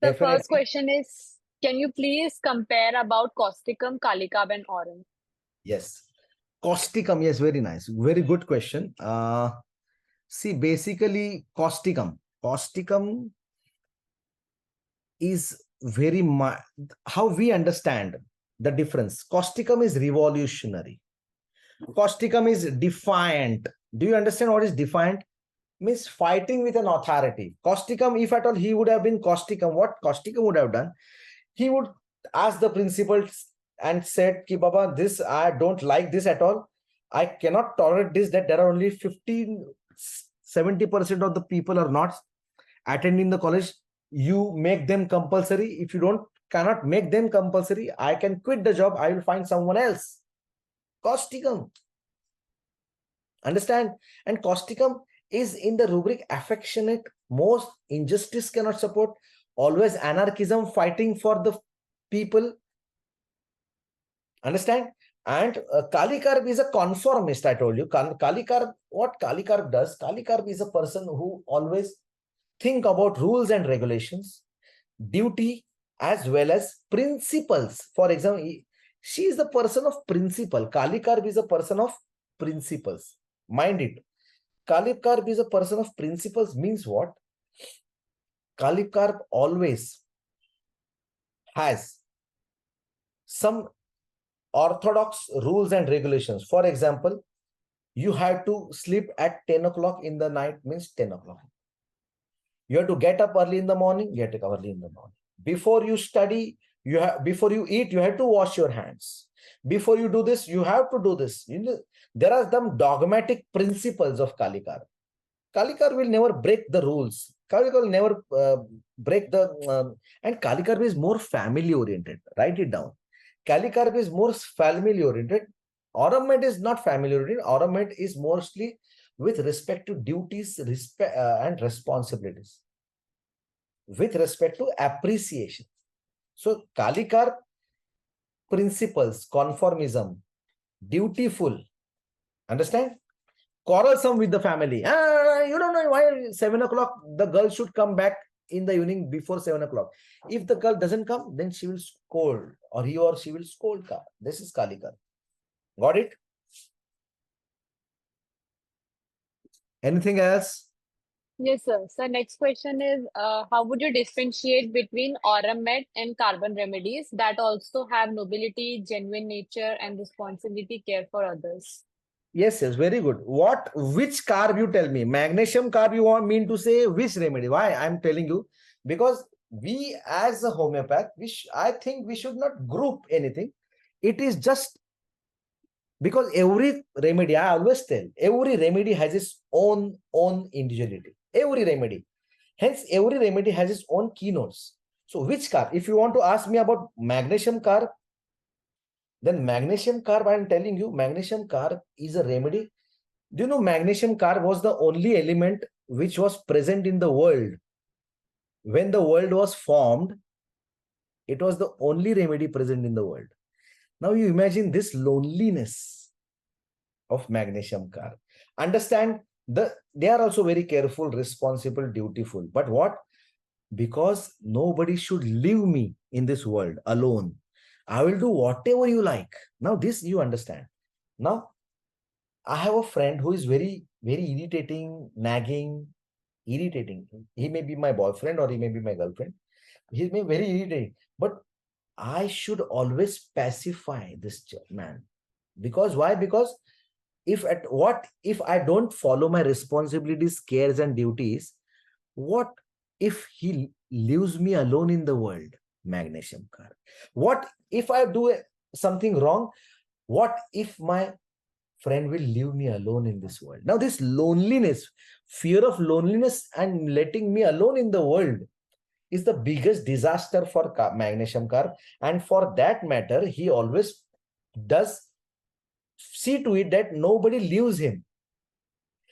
The first Definitely. question is, can you please compare about causticum, kalicarb, and aurum? Yes. Causticum, yes, very nice. Very good question. See, basically, causticum. Causticum is how we understand the difference. Causticum is revolutionary. Causticum is defiant. Do you understand what is defiant? Means fighting with an authority. Causticum, if at all he would have been causticum, what causticum would have done? He would ask the principal and said, Ki Baba, this I don't like this at all. I cannot tolerate this, that there are only 70% of the people are not attending the college. You make them compulsory. If you don't cannot make them compulsory, I can quit the job. I will find someone else. Causticum. Understand? And causticum is in the rubric affectionate, most injustice cannot support, always anarchism, fighting for the people. Understand? And Kalikarp is a conformist, I told you. Kalikarp, what Kalikarp does, Kalikarp is a person who always think about rules and regulations, duty, as well as principles. For example, she is the person of principle. Kalikarp is a person of principles. Mind it. Kalikarp is a person of principles means what? Kalikarp always has some orthodox rules and regulations. For example, you have to sleep at 10 o'clock in the night means 10 o'clock. You have to get up early in the morning, get up early in the morning. Before you study, before you eat, you have to wash your hands. Before you do this, you have to do this. There are some dogmatic principles of Kalikar. Kalikar will never break the rules. Kalikar will never break the and Kalikar is more family oriented. Write it down. Kalikar is more family oriented. Aurum is not family oriented. Aurum is mostly with respect to duties and responsibilities, with respect to appreciation. So Kalikar principles, conformism, dutiful, understand? Quarrelsome with the family. You don't know why 7 o'clock the girl should come back in the evening before 7 o'clock. If the girl doesn't come, then she will scold, or he or she will scold. This is Kalikar. Got it? Anything else? Yes, sir. So next question is, how would you differentiate between aurum med and carbon remedies that also have nobility, genuine nature, and responsibility care for others? Yes, yes, very good. Which carb you tell me? Magnesium carb you want mean to say which remedy? Why? I'm telling you, because we as a homeopath, I think we should not group anything. It is just because every remedy, I always tell, every remedy has its own individuality. Every remedy. Hence, every remedy has its own keynotes. So which carb? If you want to ask me about magnesium carb, then magnesium carb, I'm telling you, magnesium carb is a remedy. Do you know magnesium carb was the only element which was present in the world? When the world was formed, it was the only remedy present in the world. Now you imagine this loneliness of magnesium carb. Understand, they are also very careful, responsible, dutiful. But what? Because nobody should leave me in this world alone. I will do whatever you like. Now this you understand. Now I have a friend who is very, very irritating, nagging, irritating. He may be my boyfriend or he may be my girlfriend. He may be very irritating. But I should always pacify this man. Because why? Because if I don't follow my responsibilities, cares, and duties, what if he leaves me alone in the world? Magnesium card. What if I do something wrong? What if my friend will leave me alone in this world? Now, this loneliness, fear of loneliness and letting me alone in the world is the biggest disaster for magnesium carb. And for that matter, he always does see to it that nobody leaves him.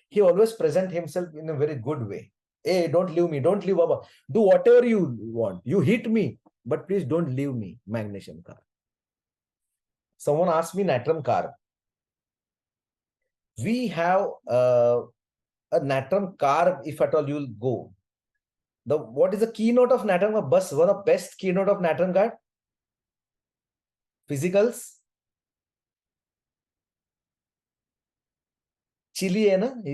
He always present himself in a very good way. Hey, don't leave me. Don't leave Baba. Do whatever you want. You hit me, but please don't leave me. Magnesium carb. Someone asked me natrum carb. We have a natrum carb, if at all you'll go. The what is the keynote of natrun का बस one of best keynote of natrun card? Physicals चिली है ना